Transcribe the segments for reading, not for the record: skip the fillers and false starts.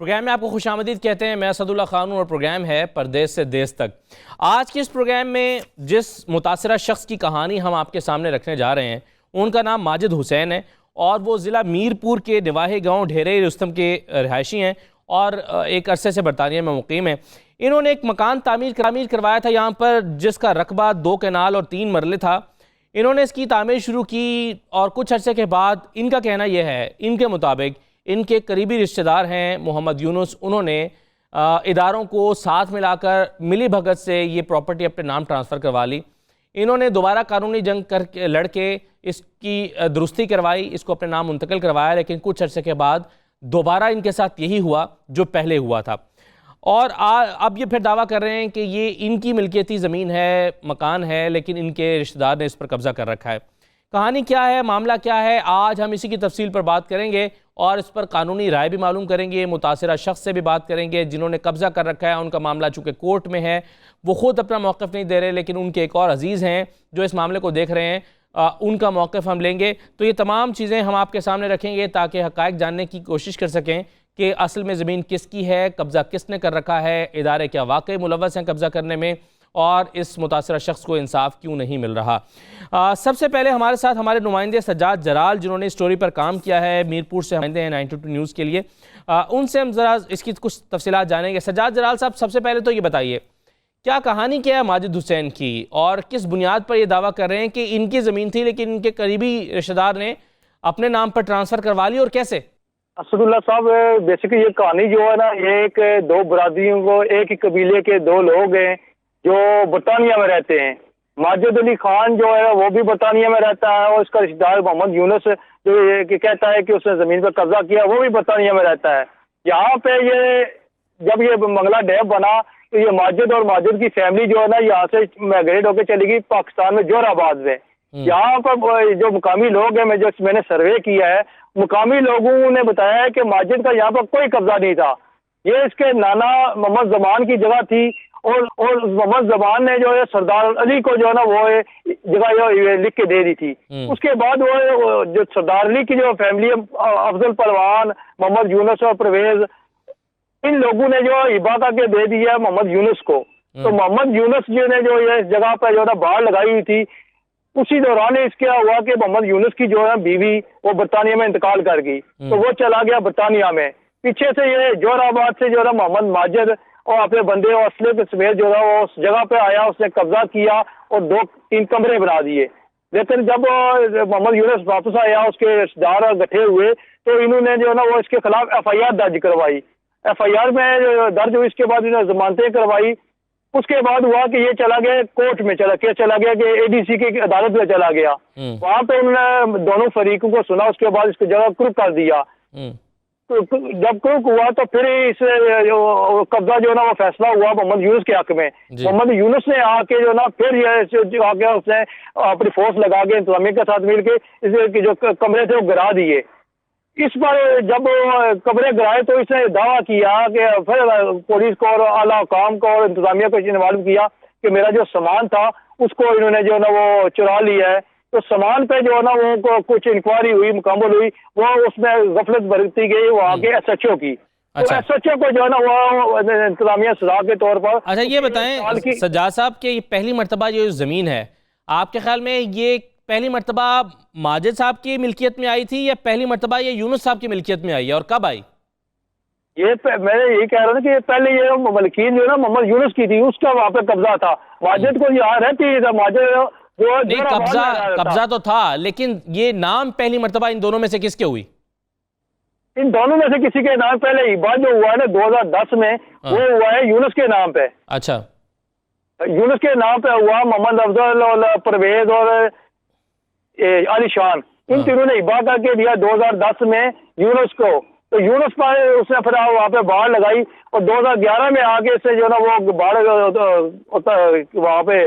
Programme में आपको खुशामदीद कहते हैं। मैं असदुल्ला खान हूं और प्रोग्राम है परदेश से देश तक। आज के इस प्रोग्राम में जिस मुतासरा शख्स की कहानी हम आपके सामने रखने जा रहे हैं उनका नाम माजिद हुसैन है और वो ज़िला मीरपुर के निवाही गांव ढेरे रुस्तम के रहायशी हैं और एक अरसे से बरतानिया में मुकीम हैं। इन्होंने एक मकान तामीर करवाया था यहाँ पर, जिसका रकबा 2 कैनाल और 3 मरले था। इन्होंने इसकी तामीर शुरू की और कुछ अरसे के बाद इनका कहना यह है, इनके मुताबिक इनके करीबी रिश्तेदार हैं मोहम्मद यूनुस, उन्होंने इदारों को साथ मिलाकर मिली भगत से ये प्रॉपर्टी अपने नाम ट्रांसफ़र करवा ली। इन्होंने दोबारा कानूनी जंग कर लड़के इसकी दुरुस्ती करवाई, इसको अपने नाम मुंतकिल करवाया, लेकिन कुछ अरसे के बाद दोबारा इनके साथ यही हुआ जो पहले हुआ था। और अब ये फिर दावा कर रहे हैं कि ये इनकी मिल्कियती ज़मीन है, मकान है, लेकिन इनके रिश्तेदार ने इस पर कब्ज़ा कर रखा है। कहानी क्या है, मामला क्या है, आज हम इसी की तफसील पर बात करेंगे और इस पर कानूनी राय भी मालूम करेंगे। मुतासिरा शख्स से भी बात करेंगे जिन्होंने कब्ज़ा कर रखा है। उनका मामला चूँकि कोर्ट में है, वो ख़ुद अपना मौक़िफ़ नहीं दे रहे, लेकिन उनके एक और अजीज़ हैं जो इस मामले को देख रहे हैं, उनका मौक़िफ़ हम लेंगे। तो ये तमाम चीज़ें हम आपके सामने रखेंगे ताकि हक़ाइक़ जानने की कोशिश कर सकें कि असल में ज़मीन किसकी है, कब्ज़ा किसने कर रखा है, इदारे क्या वाकई मुलव्वस हैं कब्ज़ा करने में, और इस मुतासरा शख्स को इंसाफ क्यों नहीं मिल रहा। सबसे पहले हमारे साथ हमारे नुमाइंदे सज्जाद जलाल, जिन्होंने स्टोरी पर काम किया है, मीरपुर से नुमाइंदे हैं 92 न्यूज़ के लिए। उनसे हम ज़रा इसकी कुछ तफसीलात जानेंगे। सज्जाद जलाल साहब, सबसे पहले तो ये बताइए क्या कहानी क्या है माजिद हुसैन की और किस बुनियाद पर यह दावा कर रहे हैं कि इनकी ज़मीन थी लेकिन इनके करीबी रिश्तेदार ने अपने नाम पर ट्रांसफ़र करवा ली, और कैसे? असदुल्ला साहब, बेसिकली ये कहानी जो है ना, ये एक 2 बरादरियों को, एक ही कबीले के 2 लोग हैं जो बरतानिया में रहते हैं। माजिद अली खान जो है वो भी बरतानिया में रहता है और इसका रिश्तेदार मोहम्मद यूनुस जो ये कहता है कि उसने ज़मीन पर कब्जा किया, वो भी बरतानिया में रहता है। यहाँ पे ये जब ये मंगला डैम बना तो ये माजिद और माजिद की फैमिली जो है ना यहाँ से माइग्रेट होकर चली गई पाकिस्तान में, जोराबाद में। यहाँ पर जो मुकामी लोग हैं, मैंने सर्वे किया है, मुकामी लोगों ने बताया है कि माजिद का यहाँ पर कोई कब्जा नहीं था। ये इसके नाना मोहम्मद जमान की जगह थी और मोहम्मद जमान ने जो है सरदार अली को जो है ना वो जगह लिख के दे दी थी। उसके बाद वो जो सरदार अली की जो फैमिली है, अफजल परवान, मोहम्मद यूनुस और परवेज, इन लोगों ने जो हिबा करके दे दिया मोहम्मद यूनुस को। तो मोहम्मद यूनुस जी ने जो ये इस जगह पर जो है ना बाढ़ लगाई हुई थी, उसी दौरान इसके हुआ कि मोहम्मद यूनुस की जो है बीवी वो बरतानिया में इंतकाल कर गई, तो वो चला गया बरतानिया में। पीछे से ये जोराबाद से जो है मोहम्मद माजिद और अपने बंदे और असले के समेत जो है वो उस जगह पे आया, उसने कब्जा किया और 2-3 कमरे बना दिए। लेकिन जब मोहम्मद यूनुस वापस आया, उसके रिश्तेदार इकट्ठे हुए, तो इन्होंने जो है ना वो इसके खिलाफ FIR दर्ज करवाई। FIR में दर्ज हुई, इसके बाद इन्होंने जमानतें करवाई। उसके बाद हुआ कि ये चला गया कोर्ट में, चला गया कि ADC की अदालत में चला गया। वहां पे उन्होंने दोनों फरीकों को सुना, उसके बाद इसकी जगह क्रुक कर दिया। तो जब क्रुक हुआ तो फिर इस कब्जा जो है ना वो फैसला हुआ मोहम्मद यूनुस के हक में। मोहम्मद यूनुस ने आके जो ना फिर ये आके उसने अपनी फोर्स लगा के इंतजामिया के साथ मिलके इस जो कमरे थे वो गिरा दिए। इस पर जब कमरे गिराए तो इसने दावा किया कि फिर पुलिस को और आला हुकाम को और इंतजामिया को इन्वॉल्व किया कि मेरा जो सामान था उसको इन्होंने जो ना वो चुरा लिया है। तो सामान पे जो है ना वो कुछ इंक्वायरी हुई, मुकम्मल हुई, वो उसमें गफलत बरती गई वहाँ के SHO की। तो SHO को जो है ना वो इंतजामिया सजा के तौर पर। अच्छा, ये बताएं सज्जाद साहब कि ये पहली मरतबा जो ज़मीन है, आपके ख्याल में ये पहली मरतबा माजिद साहब की मिल्कियत में आई थी या पहली मरतबा ये यूनुस साहब की मिल्कियत में आई है, और कब आई? ये मैं यही कह रहा था कि पहले ये मलकीन जो है ना मोहम्मद यूनुस की थी, उसका वहाँ पे कब्जा था। माजिद को यहाँ रहती है, माजिद नहीं, कब्जा तो था, लेकिन ये नाम पहली मरतबा इन दोनों में से किसके हुई? इन दोनों में से किसी के नाम पहले ही बात जो हुआ है ना 2010 में, वो हुआ है यूनुस के नाम पे। अच्छा, यूनुस के नाम पे हुआ। मोहम्मद अफजल और परवेज और अलीशान, इन तीनों ने हिबा करके दिया 2010 में यूनुस को। तो यूनुस पर उसने फिर वहाँ पे बाढ़ लगाई और 2011 में आगे से जो ना वो बाढ़ वहाँ पे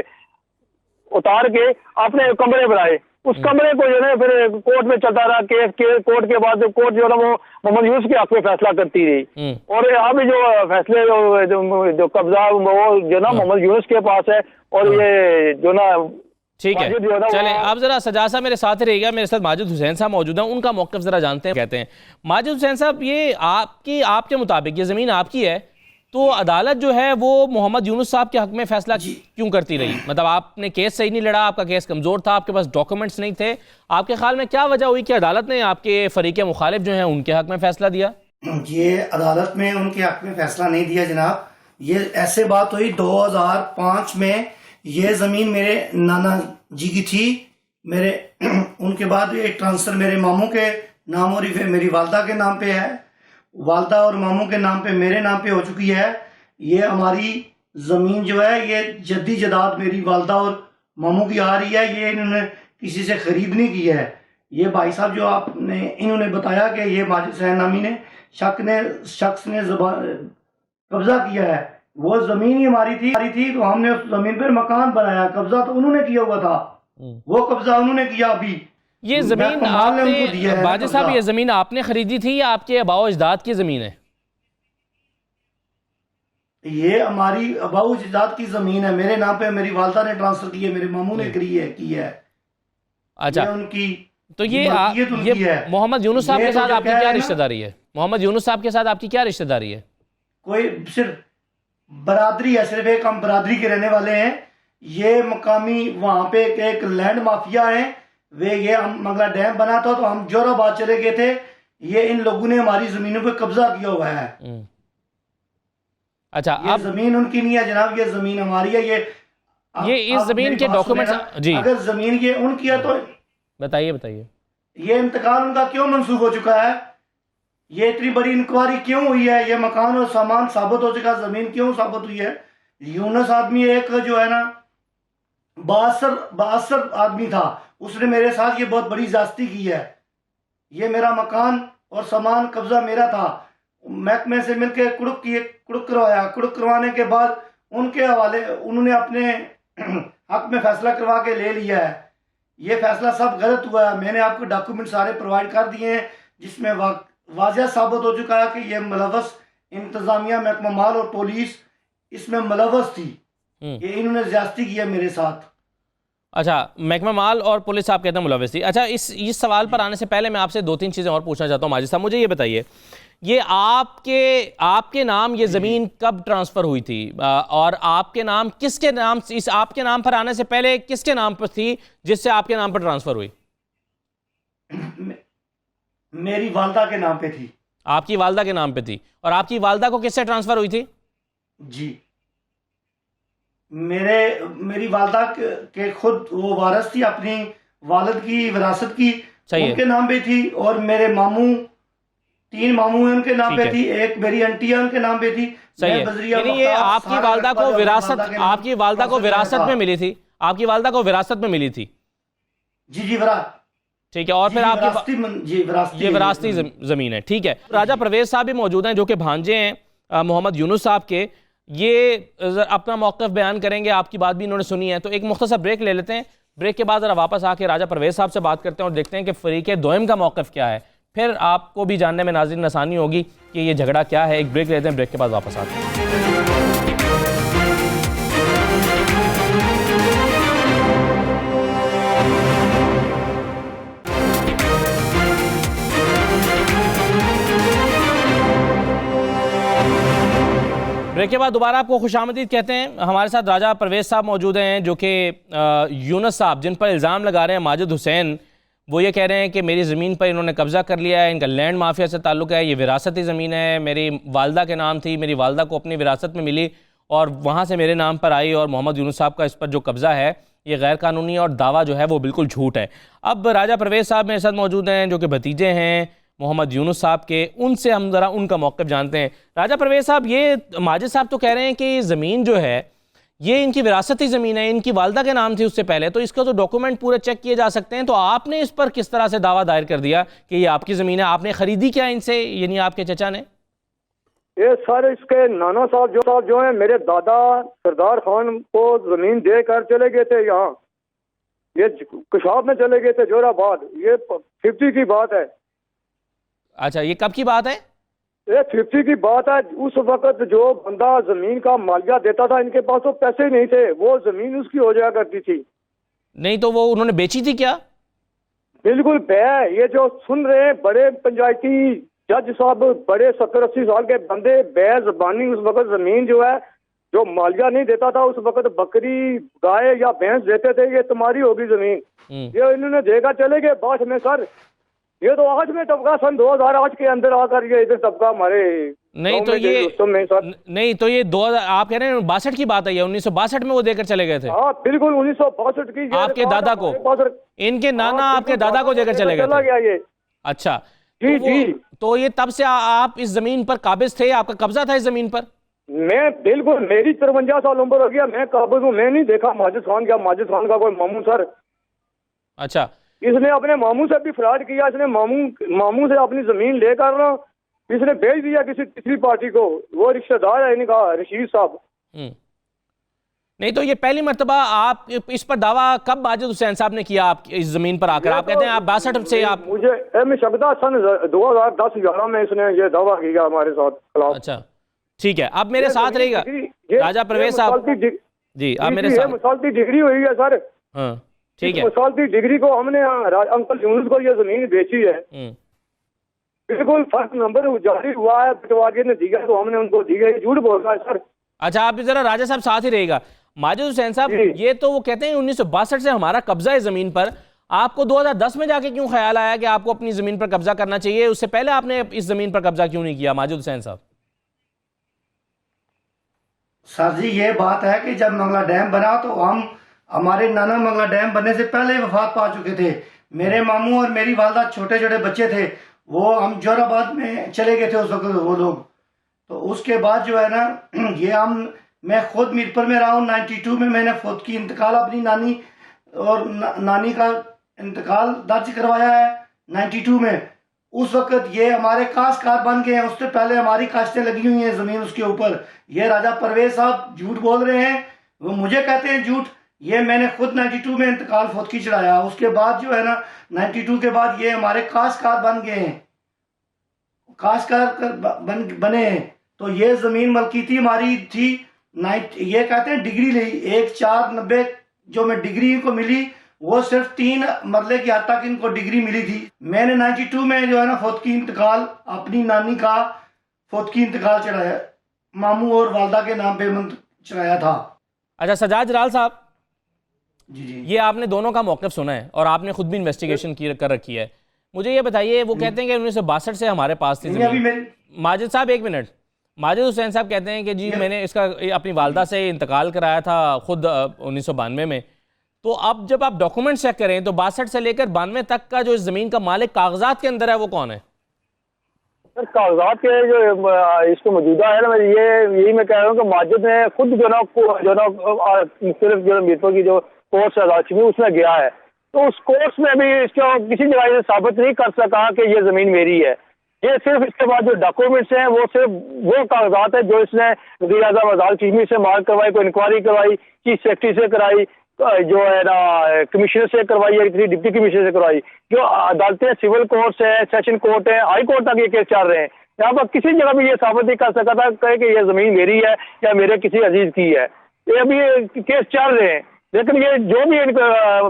उतार के अपने कमरे बनाए। उस कमरे को जो है फिर कोर्ट में चलता रहा केस के। कोर्ट के बाद कोर्ट जो है वो मोहम्मद यूनुस के हक में फैसला करती रही और यहाँ भी जो फैसले जो कब्जा वो जो ना मोहम्मद यूनुस के पास है और ये जो ना ठीक है, माजिद जो है ना चलें वो- आप ज़रा सजाद साहब मेरे साथ रहिएगा, मेरे साथ माजिद हुसैन साहब मौजूद हैं, उनका मौक़िफ़ ज़रा जानते हैं कहते हैं। माजिद हुसैन साहब, ये आपके मुताबिक ये ज़मीन आपकी है, तो अदालत जो है वो मोहम्मद यूनुस साहब के हक़ में फ़ैसला क्यों करती रही? मतलब आपने केस सही नहीं लड़ा, आपका केस कमज़ोर था, आपके पास डॉक्यूमेंट्स नहीं थे, आपके ख्याल में क्या वजह हुई कि अदालत ने आपके फ़रीक़ मुखालिफ जो हैं उनके हक़ में फ़ैसला दिया? ये अदालत में उनके हक में फैसला नहीं दिया जनाब। ये ऐसे बात हुई 2005 में, ये ज़मीन मेरे नाना जी की थी। मेरे उनके बाद ये ट्रांसफ़र मेरे मामू के नाम और मेरी वालदा के नाम पे है, वालदा और मामू के नाम पे मेरे नाम पे हो चुकी है। ये हमारी ज़मीन जो है ये जद्दी जदाद मेरी वालदा और मामू की आ रही है, ये इन्होंने किसी से खरीद नहीं की है। ये भाई साहब जो आपने इन्होंने बताया कि ये माजिद हुसैन नामी ने शख्स ने कब्जा किया है, वो जमीन ही हमारी थी तो हमने उस जमीन पर मकान बनाया। कब्जा तो उन्होंने किया हुआ था, वो कब्जा उन्होंने किया। अभी ये ज़मीन आपने, बाजिद साहब, ये ज़मीन आपने खरीदी थी या आपके आबाओ अजदाद की ज़मीन है? ये हमारी आबाओ अजदाद की ज़मीन है, मेरे नाम पे मेरी वालदा ने ट्रांसफर की है, मेरे मामू ने की है। अच्छा, ये उनकी तो ये मोहम्मद यूनुस साहब के साथ आपकी क्या रिश्तेदारी है? मोहम्मद यूनुस साहब के साथ आपकी क्या रिश्तेदारी है? कोई सिर्फ बरादरी है, सिर्फ एक हम बरादरी के रहने वाले हैं। ये मकामी वहां पे एक लैंड माफिया है, वे ये हम मंगला डैम बना था तो हम जोराबाद चले गए थे, ये इन लोगों ने हमारी जमीनों पे कब्जा किया हुआ है। अच्छा, ये जमीन उनकी नहीं है जनाब, ये जमीन हमारी है। ये इस जमीन के डॉक्यूमेंट्स जी, अगर जमीन ये उनकी है तो बताइए ये इंतकाल उनका क्यों मंसूब हो चुका है? ये इतनी बड़ी इंक्वायरी क्यों हुई है? ये मकान और सामान साबित हो चुका, जमीन क्यों साबित हुई है? यूनुस आदमी एक जो है ना बासर आदमी था, उसने मेरे साथ ये बहुत बड़ी ज्यादती की है। ये मेरा मकान और सामान कब्जा मेरा था, महकमे से मिलकर कुड़ुक करवाया। कुड़ुक करवाने के बाद उनके हवाले उन्होंने अपने हक में फैसला करवा के ले लिया है। ये फैसला सब गलत हुआ है। मैंने आपको डॉक्यूमेंट सारे प्रोवाइड कर दिए हैं जिसमें वाज़ह साबित हो चुका है कि ये मुलव्वस इंतजामिया, महकमा माल और पुलिस इसमें मुलव्वस थी। ये इन्होंने ज्यादती की है मेरे साथ। अच्छा, महकमा माल और पुलिस आप कहते हैं मुलव्वस थी। अच्छा, इस सवाल पर आने से पहले मैं आपसे 2-3 चीज़ें और पूछना चाहता हूँ माजिद साहब। मुझे ये बताइए, ये आपके नाम ये ज़मीन कब ट्रांसफ़र हुई थी, और आपके नाम किसके नाम, इस आपके नाम पर आने से पहले किसके नाम पर थी जिससे आपके नाम पर ट्रांसफ़र हुई? मेरी वालदा के नाम पे थी। आपकी वालदा के नाम पे थी, और आपकी वालदा को किससे ट्रांसफ़र हुई थी? जी, मेरी वालदा के खुद वो वारिस थी, अपनी वालिद की विरासत की उनके नाम पे थी, और मेरे मामू 3 मामू हैं उनके नाम पे थी, एक मेरी आंटी है उनके नाम पे थी। सही है, यानी ये आपकी वालदा को विरासत, आपकी वालदा को विरासत में मिली थी, आपकी वालदा को विरासत में मिली थी। जी ठीक है, और फिर आपकी ये विरासती ज़मीन है। ठीक है, राजा परवेज़ साहब भी मौजूद हैं जो कि भांजे हैं मोहम्मद यूनुस साहब के। ये अपना मौक़िफ़ बयान करेंगे, आपकी बात भी इन्होंने सुनी है। तो एक मुख्तसर ब्रेक ले लेते हैं, ब्रेक के बाद ज़रा वापस आके राजा परवेज़ साहब से बात करते हैं और देखते हैं कि फ़रीक़े दोयम का मौक़िफ़ क्या है। फिर आपको भी जानने में नाज़रीन आसानी होगी कि ये झगड़ा क्या है। एक ब्रेक लेते हैं, ब्रेक के बाद वापस आते हैं। ब्रेक के बाद दोबारा आपको खुशामदीद कहते हैं। हमारे साथ राजा परवेज़ साहब मौजूद हैं जो कि यूनुस साहब जिन पर इल्ज़ाम लगा रहे हैं माजिद हुसैन, वो ये कह रहे हैं कि मेरी ज़मीन पर इन्होंने कब्ज़ा कर लिया है, इनका लैंड माफिया से ताल्लुक़ है, ये विरासती ज़मीन है, मेरी वालदा के नाम थी, मेरी वालदा को अपनी विरासत में मिली और वहाँ से मेरे नाम पर आई, और मोहम्मद यूनुस साहब का इस पर जो कब्ज़ा है ये गैर कानूनी और दावा जो है वो बिल्कुल झूठ है। अब राजा परवेज़ साहब मेरे साथ मौजूद हैं जो कि भतीजे हैं मोहम्मद यूनुस साहब के, उनसे हम ज़रा उनका मौक़िफ़ जानते हैं। राजा परवेज़ साहब, ये माजिद साहब तो कह रहे हैं कि ज़मीन जो है ये इनकी विरासती ज़मीन है, इनकी वालदा के नाम थी उससे पहले, तो इसका तो डॉक्यूमेंट पूरे चेक किए जा सकते हैं, तो आपने इस पर किस तरह से दावा दायर कर दिया कि ये आपकी ज़मीन है? आपने ख़रीदी क्या इनसे, यानी आपके चचा ने? ये सर इसके नाना साहब जो हैं, मेरे दादा सरदार खान को ज़मीन दे कर चले गए थे, यहाँ ये कशाब में चले गए थे जोराबाद। ये 50 की बात है। अच्छा, ये कब की बात है? ये 50 की बात है। उस वक्त जो बंदा जमीन का मालिया देता था, इनके पास तो पैसे ही नहीं थे, वो जमीन उसकी हो जाया करती थी। नहीं तो वो उन्होंने बेची थी क्या? बिल्कुल भय, ये जो सुन रहे हैं बड़े पंचायती जज साहब, बड़े 70-80 साल के बंदे, बे ज़बानी उस वक्त जमीन जो है, जो मालिया नहीं देता था उस वक्त बकरी गाय या भैंस देते थे, ये तुम्हारी होगी जमीन, ये इन्होंने देगा चले गए बाद में। सर ये तो आज में तबका सन 2008 के अंदर आकर ये इधर तबका हमारे नहीं तो ये नहीं तो ये 2000 आप कह रहे हैं 62 की बात है, ये 1962 में वो देकर चले गए थे? हाँ बिल्कुल 1962 की। आपके दादा को, इनके नाना आपके दादा को देकर चले गए चला गया ये। अच्छा जी जी। तो ये तब से आप इस जमीन पर काबिज थे, आपका कब्जा था इस जमीन पर? मैं बिल्कुल, मेरी 53 साल उम्र हो गया, मैं काबिज हूँ। मैं नहीं देखा माजिद खान क्या, माजिद खान का कोई मामू सर। अच्छा, इसने अपने मामू से भी फ्रॉड किया, इसने मामू से अपनी जमीन लेकर इसने भेज दिया किसी तीसरी पार्टी को, वो रिश्तेदार है इनका रशीद साहब। नहीं तो ये पहली मर्तबा आप इस पर दावा कब माजिद हुसैन साहब ने किया आप इस जमीन पर आकर? आप कहते हैं आप 62 से आप मुझे शब्दा सन 2010-11 में इसने ये दावा किया हमारे साथ खिलाफ। अच्छा ठीक है, अब मेरे साथ रहेगा राजा परवेज साहब जी, आप मेरे साथ। मिसालती डिग्री हुई है सर। हाँ ठीक है, मिसालती डिग्री को हमने अंकल यूनुस को ये जमीन बेची है, बिल्कुल फर्स्ट नंबर जारी हुआ है, पटवारी ने दिया तो हमने उनको दिया, ये झूठ बोल रहा है सर। अच्छा आप जरा राजा साहब साथ ही रहेगा। माजिद हुसैन साहब, ये तो वो कहते हैं 1962 से हमारा कब्जा है जमीन पर, आपको 2010 में जाके क्यों ख्याल आया कि आपको अपनी जमीन पर कब्जा करना चाहिए? उससे पहले आपने इस जमीन पर कब्जा क्यों नहीं किया माजिद हुसैन साहब? सर जी ये बात है कि जब मंगला डैम बना तो हमारे नाना मंगला डैम बनने से पहले वफात पा चुके थे। मेरे मामू और मेरी वालदा छोटे छोटे बच्चे थे, वो हम जोराबाद में चले गए थे उस वक्त वो लोग। तो उसके बाद जो है ना ये मैं खुद मीरपुर में रहा हूँ। 92 में मैंने खुद की इंतकाल अपनी नानी और नानी का इंतकाल दर्ज करवाया है 92 में। उस वक्त ये हमारे काश्तकार बन गए हैं, उससे पहले हमारी काश्तें लगी हुई हैं जमीन उसके ऊपर। ये राजा परवेज साहब झूठ बोल रहे हैं, वो मुझे कहते हैं झूठ। ये मैंने खुद 92 में इंतकाल खुद की चढ़ाया, उसके बाद जो है ना 92 के बाद ये हमारे काश्तकार बन गए हैं, काश्तकार बने हैं। तो ये जमीन मलकीती हमारी थी। ये कहते हैं डिग्री ली 1490 जो मैं डिग्री इनको मिली, वो सिर्फ 3 मरले की हद तक इनको डिग्री मिली थी। मैंने 92 में जो है ना खुद की इंतकाल अपनी नानी का खुद की इंतकाल चढ़ाया, मामू और वालदा के नाम पे चढ़ाया था। अच्छा सजाद जलाल साहब जी जी, ये आपने दोनों का मौक़िफ़ सुना है और आपने खुद भी इन्वेस्टिगेशन कर रखी है। मुझे ये बताइए, वो कहते हैं कि 1962 से हमारे पास थी जमीन। माजिद साहब एक मिनट, माजिद हुसैन साहब कहते हैं कि जी मैंने इसका अपनी वालदा से इंतकाल कराया था खुद 1992 में। तो अब जब आप डॉक्यूमेंट चेक करें तो 62 से लेकर 92 तक का जो इस जमीन का मालिक कागजात के अंदर है वो कौन है? सर कागजात के जो इसको मौजूदा है ना, यही मैं कह रहा हूँ कि माजिद ने खुद जो ना मुख्तलिफ जो मीरपुर की जो कोर्स है उसमें गया है, तो उस कोर्स में भी इसको किसी जगह से साबित नहीं कर सका कि ये ज़मीन मेरी है। ये सिर्फ इसके बाद जो डॉक्यूमेंट्स हैं वो सिर्फ वो कागजात है जो इसने वज़ीर आज़म अज़हर चीमी से मार्क करवाई, कोई इंक्वायरी करवाई, चीफ सेक्रेटरी से कराई, जो है ना कमिश्नर से करवाई है, किसी डिप्टी कमिश्नर से करवाई। जो अदालतें सिविल कोर्ट्स है, सेशन कोर्ट है, हाई कोर्ट तक ये केस चल रहे हैं। यहाँ पर किसी जगह भी ये साबित नहीं कर सका था कहे कि ये ज़मीन मेरी है या मेरे किसी अजीज की है। ये अभी केस चल रहे हैं, लेकिन ये जो भी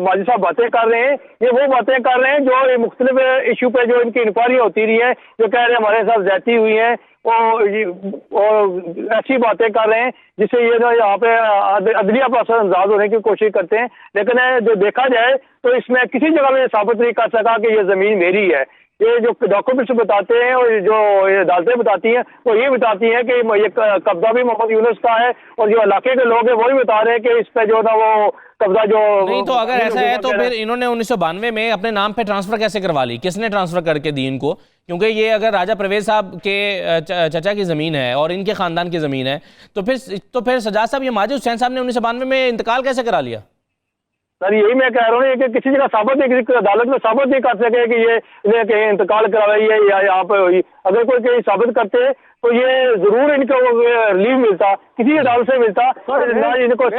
माजिद साहब बातें कर रहे हैं ये वो बातें कर रहे हैं जो मुख्तलिफ इशू पे जो इनकी इंक्वायरी होती रही है, जो कह रहे हैं हमारे साथ ज्यादती हुई है, वो ऐसी बातें कर रहे हैं जिससे ये ना यहाँ पे अदलिया पर असरअंदाज होने की कोशिश करते हैं। लेकिन जो देखा जाए तो इसमें किसी जगह में साबित नहीं कर सका कि ये ज़मीन मेरी है। ये जो डॉक्यूमेंट्स बताते हैं और जो अदालतें बताती हैं वो ये बताती हैं कि ये कब्जा भी मोहम्मद यूनुस का है, और जो इलाके के लोग हैं वो भी बता रहे हैं कि इस पे जो ना वो कब्जा जो नहीं। तो अगर ऐसा है तो फिर इन्होंने 1992 में अपने नाम पे ट्रांसफर कैसे करवा ली? किसने ट्रांसफर करके दी इनको? क्योंकि ये अगर राजा परवेज साहब के चचा की ज़मीन है और इनके ख़ानदान की ज़मीन है तो फिर सजाद साहब ये माजिद हुसैन साहब ने 1992 में इंतकाल कैसे करा लिया? सर यही मैं कह रहा हूँ कि किसी जगह साबित नहीं, किसी अदालत में साबित नहीं कर सके कि ये इन्हें कहीं इंतकाल करवाई है या यहाँ पे हुई। अगर कोई कहीं साबित करते तो ये जरूर इनको रिलीफ मिलता, किसी अदालत से मिलता। इनको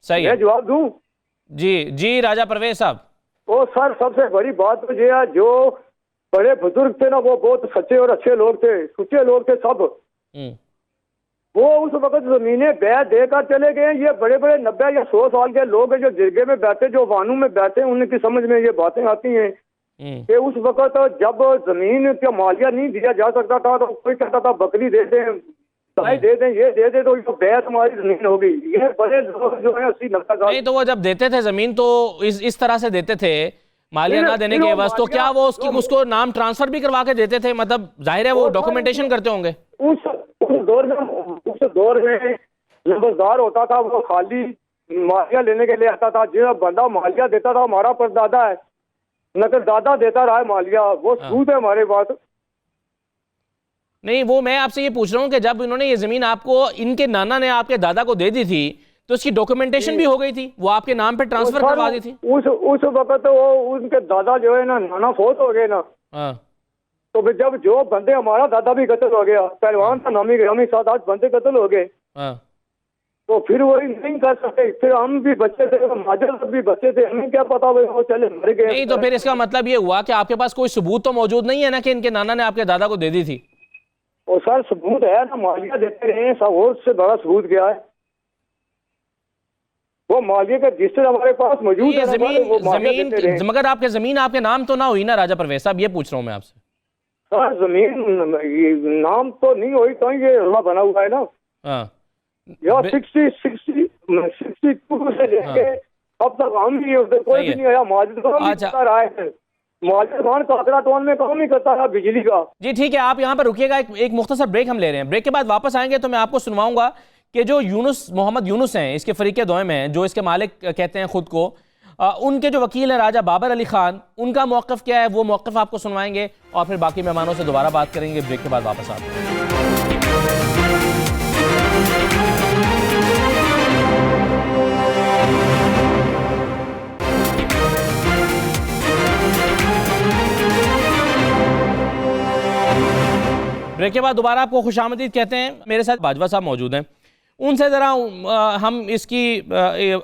सही है, जवाब दूं? जी राजा परवेज साहब। ओ सर, सबसे बड़ी बात तो ये है जो बड़े बुजुर्ग थे ना वो बहुत सच्चे और अच्छे लोग थे, सुच्चे लोग थे सब। वो उस वक्त जमीनें बैच देकर चले गए। ये बड़े बड़े 90 या 100 साल के लोग हैं जो जिरगे में बैठे, जो वानू में बैठे, उनकी समझ में ये बातें आती हैं कि उस वक्त जब जमीन का मालिया नहीं दिया जा सकता था तो कोई कहता था बकरी दे दें, गाय दे दें, ये दे दें, तो ये बैच हमारी जमीन होगी। ये बड़े लोग जो है 80-90 साल। नहीं, तो वो जब देते थे जमीन तो इस तरह से देते थे, मालिया ना देने के एवज, तो क्या वो उसको नाम ट्रांसफर भी करवा के देते थे? मतलब जाहिर है वो डॉक्यूमेंटेशन करते होंगे। उस दौर में नंबरदार होता था, वो खाली मालिया लेने के लिए आता था। जो बंदा मालिया देता था हमारा परदादा है, नगर दादा देता रहा है मालिया, वो सूद है हमारे पास। नहीं, वो मैं आपसे ये पूछ रहा हूँ कि जब इन्होंने ये जमीन आपको, इनके नाना ने आपके दादा को दे दी थी, तो इसकी डॉक्यूमेंटेशन भी हो गई थी, वो आपके नाम पे ट्रांसफर करवा दी थी? उस वक्त वो उनके दादा जो है ना, नाना फौत हो गए ना। हाँ। तो फिर जब जो बंदे, हमारा दादा भी कत्ल हो गया, पहलवान था नामी ग्रामी, 7-8 बंदे कत्ल हो गए। हाँ। तो फिर वही नहीं कर सकते। फिर हम भी बच्चे थे, माजर भी बच्चे थे, हमें क्या पता वो चले मर गए। नहीं, तो फिर इसका मतलब ये हुआ कि आपके पास कोई सबूत तो मौजूद नहीं है ना कि इनके नाना ने आपके दादा को दे दी थी? और सर सबूत है ना, मालिया देते रहे, सब उससे बड़ा सबूत क्या है? वो मालिया का रजिस्टर हमारे पास मौजूद है। जमीन मगर आपके जमीन आपके नाम तो ना हुई ना राजा परवेज साहब, ये पूछ रहा हूँ मैं आपसे। सर जमीन नाम तो नहीं हुई, तो ये रोला बना हुआ है ना। हाँ। 62 से लेके अब तक हम भी कोई भी नहीं आया। माजिद खान रहा है, माजिद खान काकड़ा टाउन में काम ही करता है बिजली का। जी ठीक है, आप यहाँ पर रुकिएगा, एक मुख्तसर ब्रेक हम ले रहे हैं। ब्रेक के बाद वापस आएंगे तो मैं आपको सुनवाऊंगा कि जो मोहम्मद यूनुस हैं, इसके फरीके दोयम हैं, जो इसके मालिक कहते हैं खुद को, उनके जो वकील हैं राजा बाबर अली खान, उनका मौक़िफ़ क्या है, वो मौक़िफ़ आपको सुनवाएंगे और फिर बाकी मेहमानों से दोबारा बात करेंगे। ब्रेक के बाद वापस आते हैं। ब्रेक के बाद दोबारा आपको खुशामदीद कहते हैं। मेरे साथ बाजवा साहब मौजूद हैं, उनसे ज़रा हम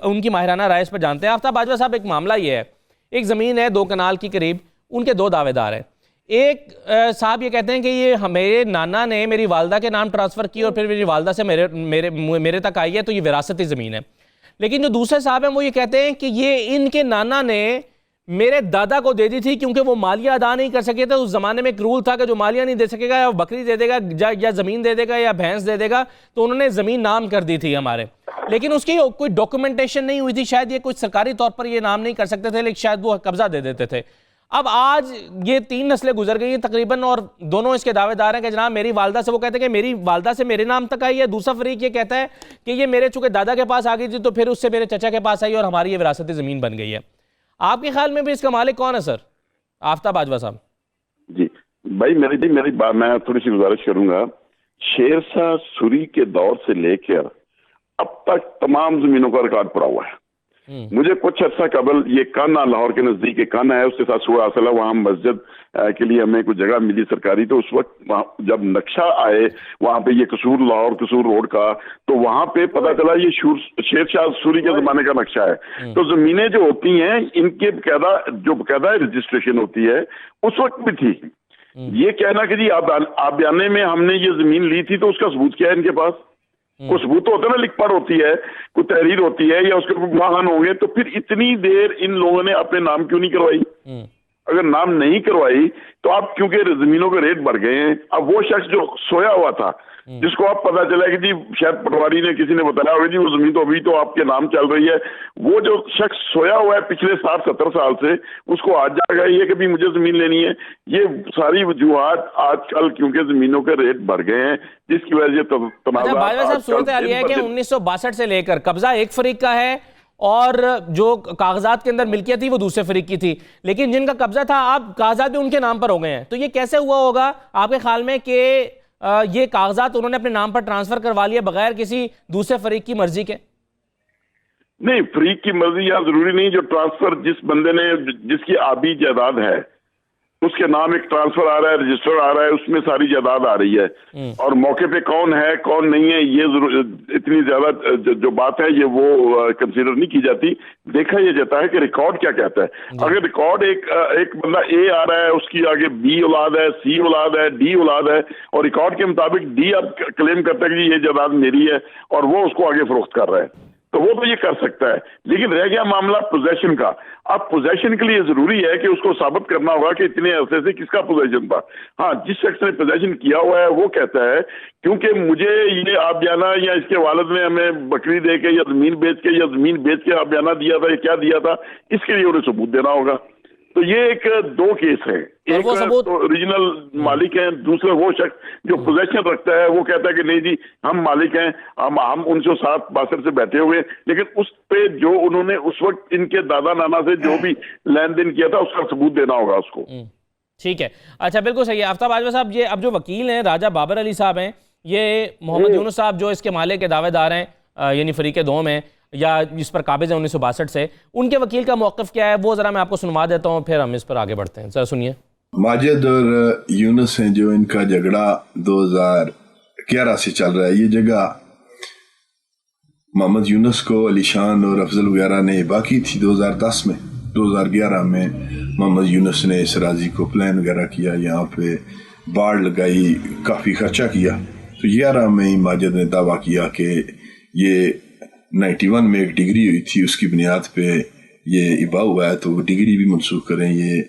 उनकी माहिराना राय इस पर जानते हैं। आफ्ताब बाजवा साहब, एक मामला ये है, एक ज़मीन है 2 कनाल की करीब, उनके 2 दावेदार हैं। एक साहब ये कहते हैं कि ये मेरे नाना ने मेरी वालदा के नाम ट्रांसफ़र की और फिर मेरी वालदा से मेरे तक आई है, तो ये विरासती ज़मीन है। लेकिन जो दूसरे साहब हैं वो ये कहते हैं कि ये इनके नाना ने मेरे दादा को दे दी थी, क्योंकि वो मालिया अदा नहीं कर सके थे। उस जमाने में एक रूल था कि जो मालिया नहीं दे सकेगा या बकरी दे देगा या जमीन दे देगा या भैंस दे देगा, तो उन्होंने जमीन नाम कर दी थी हमारे, लेकिन उसकी कोई डॉक्यूमेंटेशन नहीं हुई थी। शायद ये कुछ सरकारी तौर पर ये नाम नहीं कर सकते थे, लेकिन शायद वो कब्जा दे देते थे। अब आज ये 3 नस्लें गुजर गई हैं तकरीबन, और दोनों इसके दावेदार हैं कि जनाब मेरी वालदा से, वो कहते हैं कि मेरी वालदा से मेरे नाम तक आई है। दूसरा फरीक ये कहता है कि ये मेरे चूंकि दादा के पास आ गई थी तो फिर उससे मेरे चचा के पास आई और हमारी ये विरासती ज़मीन बन गई है। आपके ख्याल में भी इसका मालिक कौन है सर? आफ्ताब बाजवा साहब जी। भाई मेरी बात, मैं थोड़ी सी गुजारिश करूंगा। शेरशाह सूरी के दौर से लेकर अब तक तमाम जमीनों का रिकॉर्ड पड़ा हुआ है। मुझे कुछ अर्सा कबल ये काना, लाहौर के नजदीक एक काना है, उसके साथ सुबह असल है, वहाँ मस्जिद के लिए हमें कुछ जगह मिली सरकारी। तो उस वक्त जब नक्शा आए वहाँ पे ये लाहौर कसूर रोड का, तो वहाँ पे पता चला ये शेरशाह सूरी के जमाने का नक्शा है। तो जमीनें जो होती हैं इनके बकायदा रजिस्ट्रेशन होती है, उस वक्त भी थी। ये कहना कि जी आप बयाने में हमने ये जमीन ली थी, तो उसका सबूत क्या है इनके पास? कुछ सबूत तो होता है ना, लिख पढ़ होती है, कोई तहरीर होती है या उसके वाहन होंगे, तो फिर इतनी देर इन लोगों ने अपने नाम क्यों नहीं करवाई? अगर नाम नहीं करवाई तो आप, क्योंकि जमीनों के रेट बढ़ गए हैं, अब वो शख्स जो सोया हुआ था, जिसको आप पता चला कि जी शायद पटवारी ने किसी ने बताया होगा जी वो जमीन तो अभी तो आपके नाम चल रही है, वो जो शख्स सोया हुआ है पिछले 60-70 साल से, उसको आज जाएगा ये कि भी मुझे जमीन लेनी है। ये सारी वजूहात आजकल क्योंकि जमीनों के रेट बढ़ गए हैं, जिसकी वजह से बाजवा साहब सूरत हाल ये है कि 1962 से लेकर कब्जा एक फरीक का है और जो कागजात के अंदर मिल्कियत थी वो दूसरे फरीक की थी, लेकिन जिनका कब्जा था अब कागजात भी उनके नाम पर हो गए हैं। तो ये कैसे हुआ होगा आपके ख्याल में कि ये कागजात उन्होंने अपने नाम पर ट्रांसफर करवा लिया बगैर किसी दूसरे फरीक की मर्जी के? नहीं, फरीक की मर्जी यहाँ जरूरी नहीं। जो ट्रांसफर जिस बंदे ने, जिसकी आबी जायदाद है, उसके नाम एक ट्रांसफर आ रहा है, रजिस्टर आ रहा है, उसमें सारी जायदाद आ रही है और मौके पे कौन है कौन नहीं है ये इतनी ज्यादा जो बात है ये वो कंसीडर नहीं की जाती। देखा यह जाता है कि रिकॉर्ड क्या कहता है। अगर रिकॉर्ड एक बंदा ए आ रहा है, उसकी आगे बी औलाद है, सी औलाद है, डी औलाद है और रिकॉर्ड के मुताबिक डी अब क्लेम करता है कि ये जायदाद मेरी है और वो उसको आगे फरोख्त कर रहा है तो वो तो ये कर सकता है। लेकिन रह गया मामला पोजेशन का। अब पोजेशन के लिए जरूरी है कि उसको साबित करना होगा कि इतने अरसे से किसका पोजेशन था। हाँ, जिस शख्स ने पोजेशन किया हुआ है वो कहता है क्योंकि मुझे ये आबियाना या इसके वालिद ने हमें बकरी दे के या जमीन बेच के आबियाना दिया था या क्या दिया था, इसके लिए उन्हें सबूत देना होगा। तो ये एक दो केस है, एक तो ओरिजिनल मालिक है, दूसरा वो शख्स जो पोजेशन रखता है वो कहता है कि नहीं जी हम मालिक हैं, हम 1962 से बैठे हुए, लेकिन उस पे जो उन्होंने उस वक्त इनके दादा नाना से जो भी लेन देन किया था उसका सबूत देना होगा उसको। ठीक है, अच्छा बिल्कुल सही है। आफ्ताब आजवा साहब, ये अब जो वकील हैं राजा बाबर अली साहब हैं, ये मोहम्मद यूनुस साहब जो इसके मालिक के दावेदार हैं, यानी फरीके दोम हैं या इस पर काबिज है 1962 से, उनके वकील का मौक़िफ़ क्या है वो ज़रा मैं आपको सुनवा देता हूँ, फिर हम इस पर आगे बढ़ते हैं। ज़रा सुनिए। माजिद और यूनुस हैं जो इनका झगड़ा 2011 से चल रहा है। ये जगह मोहम्मद यूनुस को अली शान और अफजल वगैरह ने बाकी थी 2010 में। 2011 में मोहम्मद यूनुस ने इस राजी को प्लान वगैरह किया, यहाँ पे बाढ़ लगाई, काफ़ी खर्चा किया। तो 11 में माजिद ने दावा किया कि ये 91 में एक डिग्री हुई थी, उसकी बुनियाद पे ये इबा हुआ है, तो वो डिग्री भी मनसूख करें, ये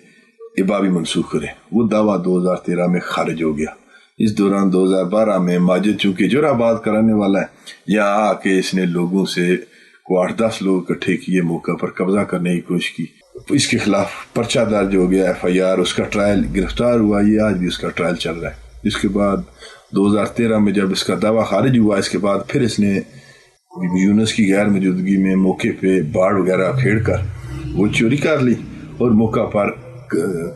इबा भी मनसूख करें। वो दावा 2013 में खारिज हो गया। इस दौरान 2012 में माजिद चूंकि जोराबाद कराने वाला है, यहाँ आके इसने लोगों से को 8-10 लोग इकट्ठे किए, मौका पर कब्जा करने की कोशिश की। इसके खिलाफ पर्चा दर्ज हो गया, FIR, उसका ट्रायल, गिरफ्तार हुआ, ये आज भी उसका ट्रायल चल रहा है। इसके बाद 2013 में जब इसका दावा खारिज हुआ, इसके बाद फिर इसने यूनुस की गैर मौजूदगी में मौके पे बाढ़ वगैरह खेड़ कर वो चोरी कर ली और मौका पर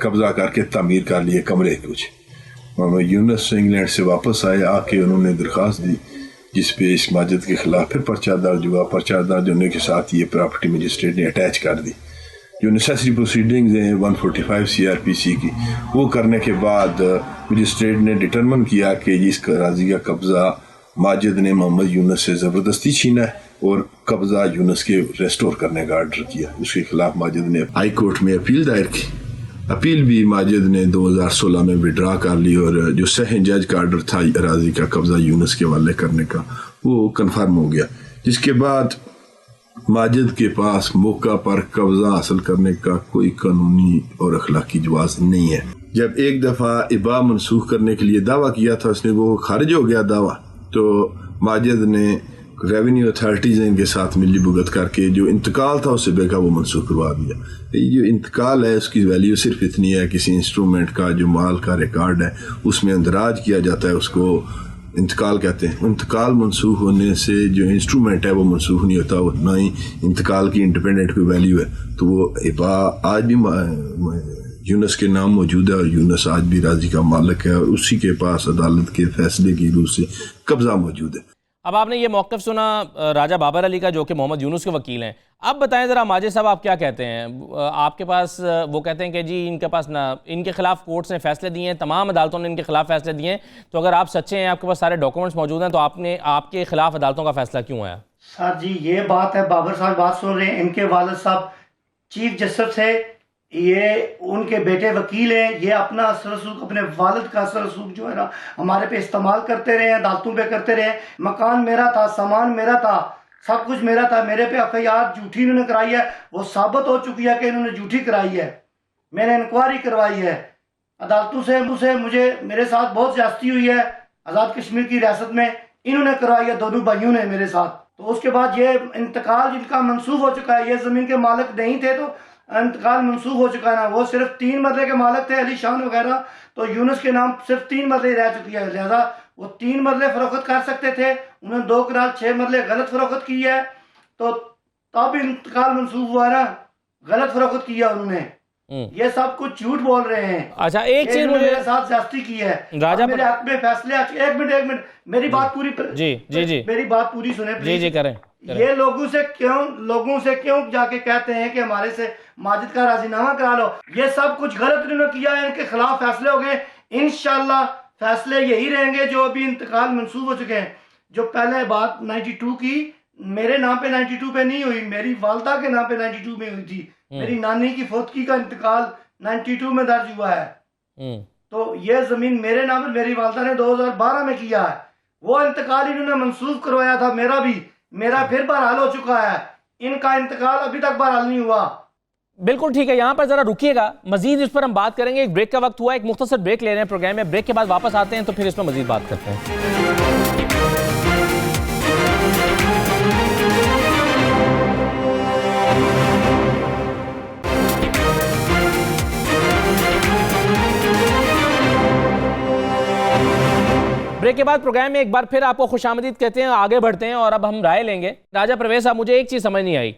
कब्जा करके तामीर कर लिए कमरे कुछ। यूनुस इंग्लैंड से वापस आए, आके उन्होंने दरख्वास्त दी जिस पे इस माजिद के खिलाफ फिर पर्चा दर्ज हुआ। पर्चा दर्ज होने के साथ ये प्रॉपर्टी मजिस्ट्रेट ने अटैच कर दी। जो नेसेसरी प्रोसीडिंग्स हैं 145 CRPC की, वो करने के बाद मजिस्ट्रेट ने डिटरमिन किया कि इस राजी का कब्जा माजिद ने मोहम्मद यूनुस से ज़बरदस्ती छीना है और कब्जा यूनुस के रेस्टोर करने का आर्डर किया। उसके खिलाफ माजिद ने हाई कोर्ट में अपील दायर की। अपील भी माजिद ने 2016 में विड्रा कर ली और जो सह जज का आर्डर था राजी का कब्जा यूनुस के हवाले करने का, वो कन्फर्म हो गया। जिसके बाद माजिद के पास मौका पर कब्जा हासिल करने का कोई कानूनी और अखलाकी जवाज नहीं है। जब एक दफ़ा इबा मनसूख करने के लिए दावा किया था उसने, वो खारिज हो गया दावा, तो माजिद ने रेवेन्यू अथॉरिटीज़ इनके साथ मिली भुगत करके जो इंतकाल था उससे बेका वो मनसूख करवा दिया। ये जो इंतकाल है उसकी वैल्यू सिर्फ इतनी है, किसी इंस्ट्रूमेंट का जो माल का रिकॉर्ड है उसमें अंदराज किया जाता है, उसको इंतकाल कहते हैं। इंतकाल मनसूख होने से जो इंस्ट्रूमेंट है वो मनसूख नहीं होता, ना ही इंतकाल की इंडिपेंडेंट कोई वैल्यू है। तो वो इबा आज भी यूनुस के नाम मौजूद है और यूनुस आज भी राजी का मालिक है और उसी के पास अदालत के फैसले की रूह से कब्जा मौजूद है। अब आपने ये मौक़िफ़ सुना राजा बाबर अली का जो कि मोहम्मद यूनुस के वकील हैं। अब बताएं ज़रा माजिद साहब, आप क्या कहते हैं? आपके पास वो कहते हैं कि जी इनके पास ना इनके खिलाफ कोर्ट्स ने फैसले दिए हैं, तमाम अदालतों ने इनके खिलाफ फैसले दिए हैं, तो अगर आप सच्चे हैं, आपके पास सारे डॉक्यूमेंट्स मौजूद हैं, तो आपके खिलाफ अदालतों का फैसला क्यों आया? सर जी ये बात है, बाबर साहब बात सुन रहे हैं, इनके वालिद साहब चीफ जस्टिस थे, ये उनके बेटे वकील हैं, ये अपना असर रसूख, अपने वालिद का असर रसूख जो है ना हमारे पे इस्तेमाल करते रहे, अदालतों पे करते रहे। मकान मेरा था, सामान मेरा था, सब कुछ मेरा था, मेरे पे FIR झूठी इन्होंने कराई है, वो साबित हो चुकी है कि इन्होंने झूठी कराई है। मैंने इंक्वायरी करवाई है अदालतों से, मुझे मेरे साथ बहुत ज्यादती हुई है आज़ाद कश्मीर की रियासत में, इन्होंने करवाई है, दोनों भाइयों ने मेरे साथ। तो उसके बाद ये इंतकाल जिनका मनसूख हो चुका है, ये ज़मीन के मालिक नहीं थे तो इंतकाल मनसूख हो चुका है ना, वो सिर्फ 3 मरले के मालिक थे, अली शान वगैरह, तो यूनुस के नाम सिर्फ 3 मरले रह चुकी है, लिहाजा वो 3 मरले फरोख्त कर सकते थे। उन्होंने 2 कनाल 6 मरले गलत फरोख्त की है, तो तब इंतकाल मनसूख हुआ ना, गलत फरोख्त किया उन्होंने। ये सब कुछ झूठ बोल रहे हैं। अच्छा एक चीज मेरे साथ ज्यादती की है, राजा मेरे हक में फैसले। एक मिनट मेरी बात पूरी जी मेरी बात पूरी सुने जी करें। ये लोगों से क्यों जाके कहते हैं कि हमारे से माजिद का राजीनामा करा लो। ये सब कुछ गलत इन्होंने किया है, इनके खिलाफ फैसले हो गए। इंशाल्लाह फैसले यही रहेंगे जो अभी इंतकाल मंसूब हो चुके हैं। जो पहले बात 92 की मेरे नाम पे 92 पे नहीं हुई, मेरी वालदा के नाम पे 92 में हुई थी। मेरी नानी की फौतगी का इंतकाल 92 में दर्ज हुआ है। तो ये जमीन मेरे नाम पे मेरी वालदा ने 2012 में किया है। वो इंतकाल इन्होंने मंसूब करवाया था, मेरा फिर बहरहाल हो चुका है। इनका इंतकाल अभी तक बहरहाल नहीं हुआ। बिल्कुल ठीक है, यहां पर जरा रुकिएगा, मजीद इस पर हम बात करेंगे। एक ब्रेक का वक्त हुआ है, एक मुख्तसर ब्रेक ले रहे हैं प्रोग्राम में। ब्रेक के बाद वापस आते हैं तो फिर इस पर मजीद बात करते हैं। ब्रेक के बाद प्रोग्राम में एक बार फिर आपको खुशामदीद कहते हैं। आगे बढ़ते हैं और अब हम राय लेंगे। राजा परवेज साहब, मुझे एक चीज समझ नहीं आई।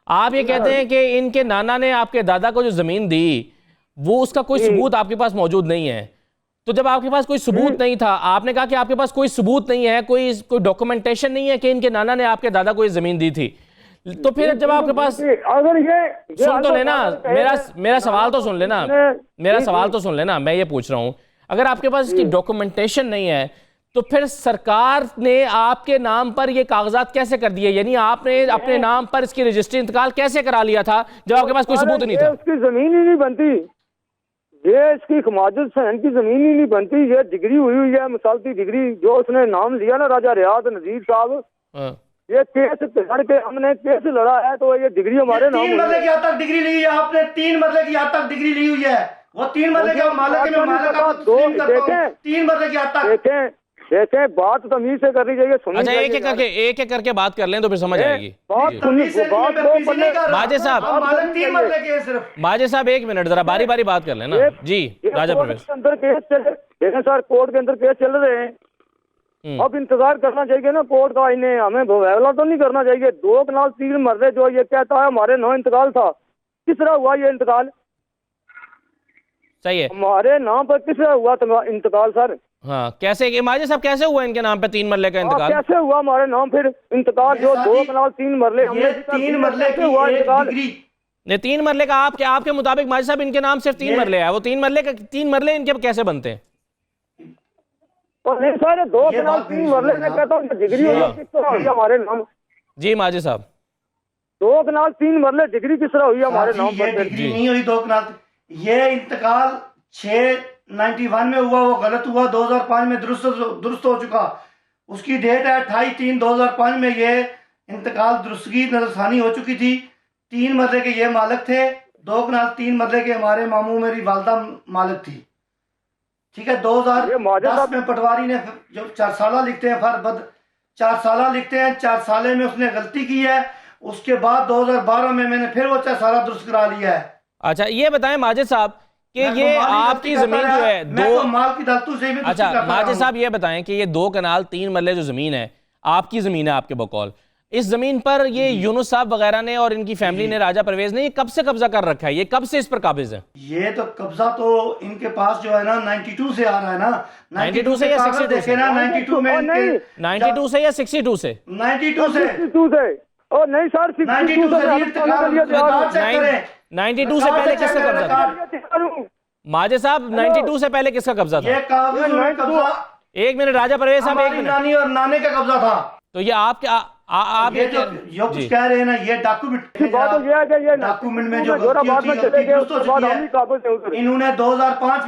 आप ये कहते हैं कि इनके नाना ने आपके दादा को जो जमीन दी वो उसका कोई सबूत आपके पास मौजूद नहीं है। तो जब आपके पास कोई सबूत नहीं था, आपने कहा कि आपके पास कोई सबूत नहीं है, कोई डॉक्यूमेंटेशन नहीं है कि इनके नाना ने आपके दादा को ये जमीन दी थी, तो फिर जब आपके पास अगर ये सुन तो लेना, मेरा सवाल तो सुन लेना, मैं ये पूछ रहा हूं, अगर आपके पास इसकी डॉक्यूमेंटेशन नहीं है तो फिर सरकार ने आपके नाम पर ये कागजात कैसे कर दिए? यानी आपने अपने नाम पर इसकी रजिस्ट्री इंतकाल कैसे करा लिया था जब आपके पास कोई सबूत नहीं था? उसकी जमीन ही नहीं बनती, ये इसकी माजिद हुसैन की जमीन ही नहीं बनती। ये डिग्री हुई है, मिसालती डिग्री जो उसने नाम लिया ना, राजा रियाद नजीर साहब, ये केस लड़ के हमने केस लड़ा है तो ये डिग्री हमारे नाम 3 मरले की हद तक डिग्री ली है आपने, 3 मरले की हद तक डिग्री ली हुई है। वो 3 मरले के मालिक में मालिक का तस्लीम करता हूं, 3 मरले की हद तक। देखें बात तमीज से करनी चाहिए। अच्छा, एक एक करके बात कर लें तो फिर समझ आएगी। माजिद साहब 1 मिनट जरा बारी बारी बात कर लेना जी। राजा परवेज, अंदर केस चले देखें सर, कोर्ट के अंदर केस चल रहे हैं। अब इंतजार करना चाहिए ना कोर्ट का, इन्हें हमें बवाला तो नहीं करना चाहिए। 2 कनाल 3 मरले जो ये कहता है हमारे नाम इंतकाल था, किस तरह हुआ ये इंतकाल? सही है, हमारे नाम पर किस तरह हुआ इंतकाल सर? हाँ, कैसे माजिद साहब कैसे हुआ इनके नाम पे 3 मरले का इंतकाल? कैसे हुआ हमारे नाम फिर इंतकाल? जो 2 कनाल 3 मरले हमने 3 मरले की हुआ इंतकाल? नहीं, 3 मरले का आपके मुताबिक माजिद साहब इनके नाम सिर्फ 3 मरले है। वो 3 मरले इनके कैसे बनते हैं? तो नहीं सर, 2 कनाल 3 मरले में कहता हूँ डिग्री किस तरह हुई हमारे नाम? जी माजिद साहब, 2 कनाल 3 मरले डिग्री किस तरह हुई हमारे नाम पर? डिग्री नहीं हुई 2 कनाल। ये इंतकाल 691 में हुआ, वो गलत हुआ। 2005 में दुरुस्त हो चुका। उसकी डेट है 28/3/2005 में ये इंतकाल दुरुस्तगी नजरसानी हो चुकी थी। 3 मरले के ये मालिक थे, 2 कनाल 3 मरले के हमारे मामू मेरी वालदा मालिक थी। ठीक है, 2010 में पटवारी ने जो 4 साला लिखते हैं, 4 साला लिखते हैं, 4 साले में उसने गलती की है। उसके बाद 2012 में मैंने फिर वो 4 साला दुरुस्त करा लिया है। अच्छा, ये बताएं माजिद साहब कि ये आपकी जमीन जो है दो माल की दालतू से भी। अच्छा माजिद साहब ये बताएं कि ये 2 कनाल 3 मरले जो जमीन है आपकी जमीन है आपके बकौल, इस जमीन पर ये यूनुस साहब वगैरह ने और इनकी फैमिली ने, राजा परवेज ने, ये कब से कब्जा कर रखा है? ये कब से इस पर काबिज है? ये तो कब्जा तो इनके पास जो है ना 92 से आ रहा है ना। 92 से या 62 से? 92 में 92 से या 62 से? 92 से। ओ नहीं सर, 92 से 92 से पहले किसका कब्जा था? माजिद साहब 92 से पहले किसका कब्जा था? ये कब्जा 1 मिनट राजा परवेज साहब, 1 मिनट। नानी और नाने का कब्जा था। तो ये आप क्या आप ये कुछ कह रहे हैं ना, ये डॉक्यूमेंट में जो इन्होंने 2005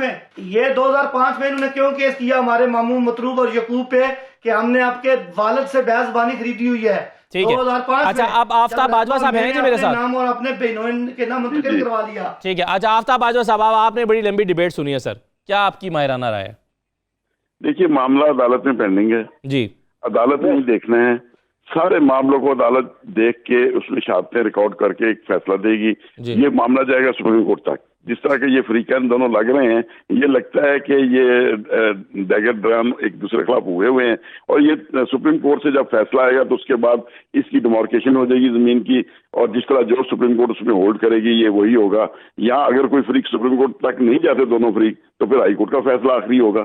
में इन्होंने क्यों केस किया हमारे मामू मतरूब और यकूब पे कि हमने आपके वालिद से बैज़बानी खरीदी हुई है। ठीक है, 2005 अच्छा अब आफ्ताब बाजवा साहब हैं जी मेरे साथ, नाम और अपने बहनों के नाम मुंतकिल करवा लिया। ठीक है, अच्छा आफ्ताब बाजवा साहब, आपने बड़ी लंबी डिबेट सुनी है सर, क्या आपकी माहिराना राय है? देखिए, मामला अदालत में पेंडिंग है जी, अदालत में ही देखना है। सारे मामलों को अदालत देख के उसमें शहादतें रिकॉर्ड करके एक फैसला देगी। ये मामला जाएगा सुप्रीम कोर्ट तक। जिस तरह के ये फ्रीकैन दोनों लग रहे हैं, ये लगता है कि ये डैगर ड्राम एक दूसरे के खिलाफ हुए हैं, और ये सुप्रीम कोर्ट से जब फैसला आएगा तो उसके बाद इसकी डिमार्केशन हो जाएगी जमीन की, और जिस तरह जो सुप्रीम कोर्ट उसमें होल्ड करेगी ये वही होगा। यहाँ अगर कोई फ्रीक सुप्रीम कोर्ट तक नहीं जाते दोनों फ्रीक, तो फिर हाई कोर्ट का फैसला आखिरी होगा।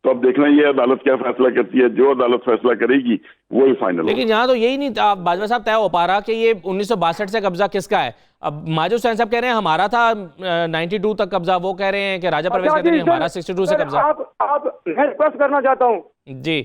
तो अब देखना ये अदालत क्या फैसला करती है, जो अदालत फैसला करेगी वही फाइनल। लेकिन यहाँ तो यही नहीं बाजवा साहब तय हो पा रहा कि ये 1962 से कब्जा किसका है। अब माजिद हुसैन साहब कह रहे हैं हमारा था 92 तक कब्जा, वो कह रहे हैं कि राजा परवेज कहते हैं हमारा 62 से कब्जा। आप मैं रिक्वेस्ट करना चाहता हूँ जी,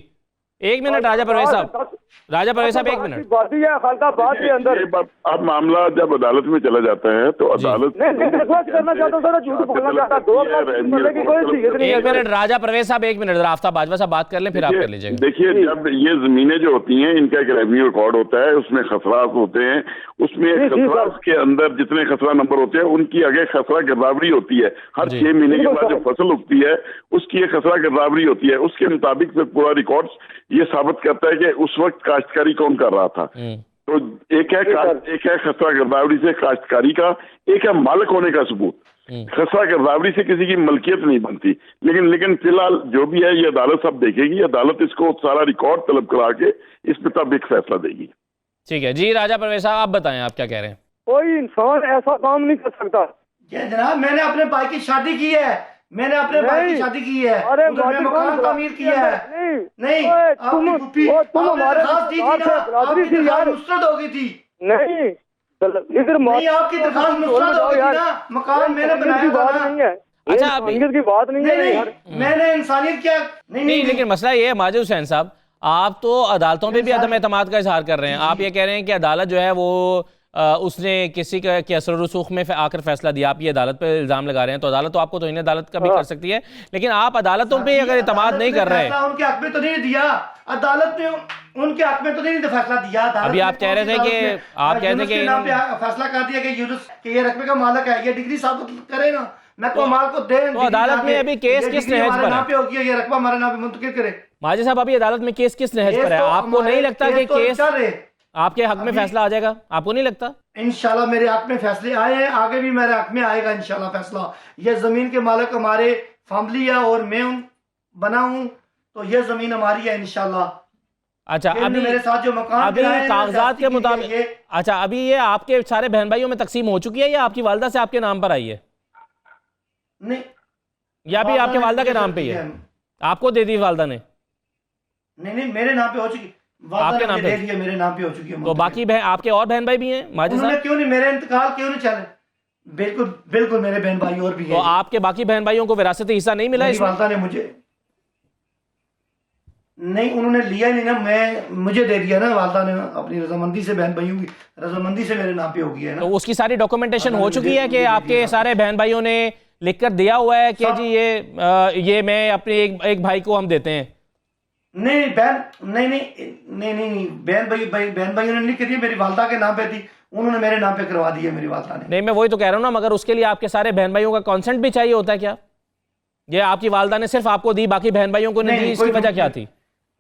एक मिनट राजा परवेज साहब, राजा परवेज साहब एक मिनट। बाती है खालकाबाद के अंदर। अब मामला जब अदालत में चला जाता है तो अदालत नहीं रिक्वेस्ट करना चाहता हूँ सर, झूठ बोलना चाहता। 2 साल की कोई चीज नहीं है। एक मिनट राजा परवेज साहब, एक मिनट, आफ्ताब बाजवा साहब बात कर लें फिर आप कर लीजिएगा। देखिए, जब ये जमीनें जो होती हैं इनका एक रेवेन्यू रिकॉर्ड होता है, उसमें खसरात होते हैं, उसमें खसरात के अंदर जितने खसरा नंबर होते हैं उनकी आगे खसरा गिरदावरी होती है। हर 6 महीने के बाद जो फसल उगती है उसकी एक खसरा गिरदावरी होती है। उसके मुताबिक फिर पूरा रिकॉर्ड ये साबित करता है कि उस वक्त काश्तकारी कौन कर रहा था। तो एक है खसरा गिरदावरी से काश्तकारी का, एक है मालिक होने का सबूत। खसरा गिरदावरी से किसी की मलकियत नहीं बनती। लेकिन फिलहाल जो भी है ये अदालत सब देखेगी, अदालत इसको सारा रिकॉर्ड तलब करा के इस मुताबिक फैसला देगी। ठीक है जी, राजा परवेज साहब आप बताएं आप क्या कह रहे हैं। कोई इंसान ऐसा काम नहीं कर सकता। जनाब मैंने अपने भाई की शादी की है, मैंने अपने भाई की शादी की है, अरे मैंने मकान तामीर किया है। नहीं आपकी फूफी तुम हमारे दरखास्त दी थी ना, आपकी दरखास्त मुस्तरद हो गई थी। नहीं इधर नहीं आपकी दरखास्त मुस्तरद हो गई थी ना, मकान मैंने बनाया था ना। नहीं है अच्छा इंसानियत की बात नहीं है। नहीं मैंने इंसानियत क्या नहीं, लेकिन मसला ये है माजिद हुसैन साहब, आप तो अदालतों पे भी अदम एतमाद का इजहार कर रहे हैं। आप ये कह रहे हैं कि अदालत जो है वो उसने किसी के असर रसूख में आकर फैसला दिया, आप ये अदालत पे इल्जाम लगा रहे हैं। तो अदालत तो आपको तो इन अदालत का भी कर सकती है, लेकिन आप अदालतों पे अगर एतमाद नहीं कर रहे हैं। उनके हक में तो नहीं दिया अदालत ने, उनके हक में तो नहीं फैसला दिया। अभी आप कह रहे थे कि फैसला कर दिया कि यूनुस के ये रकबे का मालिक है, ये डिग्री साबित करे ना, मैं को माल को दे। तो अदालत में अभी केस किस नहज पर है? होगी ये रकबा हमारे नाम पे मुंतकिल करे। माजिद साहब अभी अदालत में केस किस नहज पर है? आपको नहीं लगता कि केस आपके हक में फैसला आ जाएगा? आपको नहीं लगता? इंशाल्लाह मेरे हक में फैसले आए हैं, आगे भी मेरे हक में आएगा इंशाल्लाह फैसला। ये जमीन के मालिक हमारे फैमिली है और मैं बना हूं, तो ये जमीन हमारी है इंशाल्लाह। अच्छा अभी मेरे साथ जो मकान अभी कागजात के मुताबिक, अच्छा अभी ये आपके सारे बहन भाइयों में तकसीम हो चुकी है या आपकी वालदा से आपके नाम पर आई है? नहीं, या भी आपके वालदा के नाम पे ही है? आपको दे दी वालदा ने? नहीं मेरे नाम पे हो चुकी, आपके नाम पे दे दिया, मेरे नाम पे हो चुकी है। तो बाकी आपके और बहन भाई भी हैं माजिद साहब? क्यों नहीं, मेरे इंतकाल क्यों नहीं चले? बिल्कुल मेरे बहन भाई और भी हैं। तो आपके बाकी बहन भाइयों को विरासती हिस्सा नहीं मिला? मेरी वालदा ने मुझे नहीं, उन्होंने लिया नहीं ना, मुझे दे दिया ना वालदा ने अपनी रजामंदी से, बहन भाइयों की रजामंदी से मेरे नाम पे हो गया है ना। तो उसकी सारी डॉक्यूमेंटेशन हो चुकी है कि आपके सारे बहन भाइयों ने लिखकर दिया हुआ है कि जी ये मैं अपने एक भाई को हम देते हैं? नहीं बहन भाइयों ने नहीं करी, मेरी वालदा के नाम पे थी, उन्होंने मेरे नाम पे करवा दी है मेरी वालदा ने। नहीं मैं वही तो कह रहा हूँ ना, मगर उसके लिए आपके सारे बहन भाइयों का कंसेंट भी चाहिए होता है क्या? ये आपकी वालदा ने सिर्फ आपको दी, बाकी बहन भाइयों को नहीं दी, इसकी वजह क्या थी?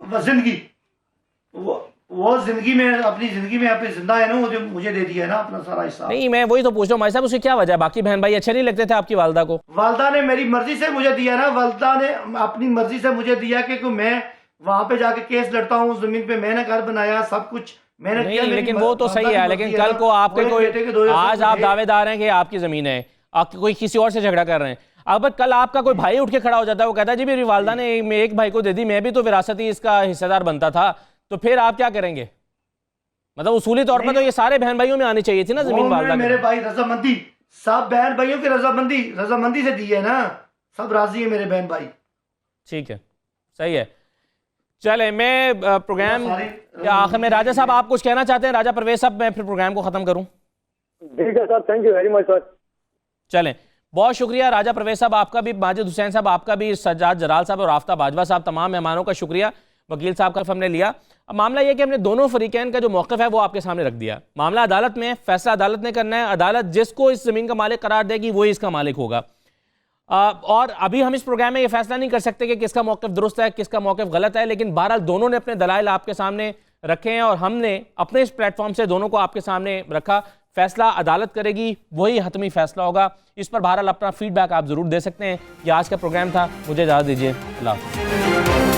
जिंदगी वो जिंदगी में अपनी जिंदगी में अपनी जिंदा है ना, मुझे दे दिया है ना अपना सारा हिस्सा। नहीं मैं वही तो पूछ रहा हूँ भाई साहब, उसकी क्या वजह है? बाकी बहन भाई अच्छे नहीं लगते थे आपकी वालदा को? वालदा ने मेरी मर्जी से मुझे दिया ना, वालदा ने अपनी मर्जी से मुझे दिया कि मैं वहां पे जाके केस लड़ता हूँ, जमीन पे मैंने घर बनाया, सब कुछ मैंने किया। लेकिन वो तो सही है, लेकिन कल को आपके कोई, आज आप दावेदार हैं कि आपकी जमीन है, आप कोई किसी और से झगड़ा कर रहे हैं, अब कल आपका कोई भाई उठ के खड़ा हो जाता है, वो कहता है जी मेरी वालदा ने एक भाई को दे दी, मैं भी तो विरासती इसका हिस्सेदार बनता था, तो फिर आप क्या करेंगे? मतलब उसूली तौर पर तो ये सारे बहन भाइयों में आनी चाहिए थी ना जमीन वालदा। मेरे भाई रजामंदी, सब बहन भाइयों की रजामंदी से दी है ना, सब राजी है मेरे बहन भाई। ठीक है, सही है। चले मैं प्रोग्राम आखिर में, राजा साहब आप कुछ कहना चाहते हैं? राजा परवेज साहब मैं फिर प्रोग्राम को खत्म करूं? ठीक है sir, thank you very much sir. चलें, बहुत शुक्रिया राजा परवेज साहब आपका भी, माजिद हुसैन साहब आपका भी, सज्जाद जलाल साहब और आफ्ताब बाजवा साहब, तमाम मेहमानों का शुक्रिया। वकील साहब का हमने लिया। अब मामला यह कि हमने दोनों फरीकैन का जो मौक़िफ़ है वो आपके सामने रख दिया। मामला अदालत में है, फैसला अदालत ने करना है, अदालत जिसको इस ज़मीन का मालिक करार देगी वही इसका मालिक होगा। और अभी हम इस प्रोग्राम में ये फैसला नहीं कर सकते कि किसका मौक़िफ़ दुरुस्त है किसका मौक़िफ़ गलत है, लेकिन बहरहाल दोनों ने अपने दलाइल आपके सामने रखे हैं और हमने अपने इस प्लेटफॉर्म से दोनों को आपके सामने रखा। फैसला अदालत करेगी, वही हतमी फैसला होगा। इस पर बहरहाल अपना फीडबैक आप ज़रूर दे सकते हैं। ये आज का प्रोग्राम था, मुझे इजाज़त दीजिए, अल्लाह हाफ़िज़।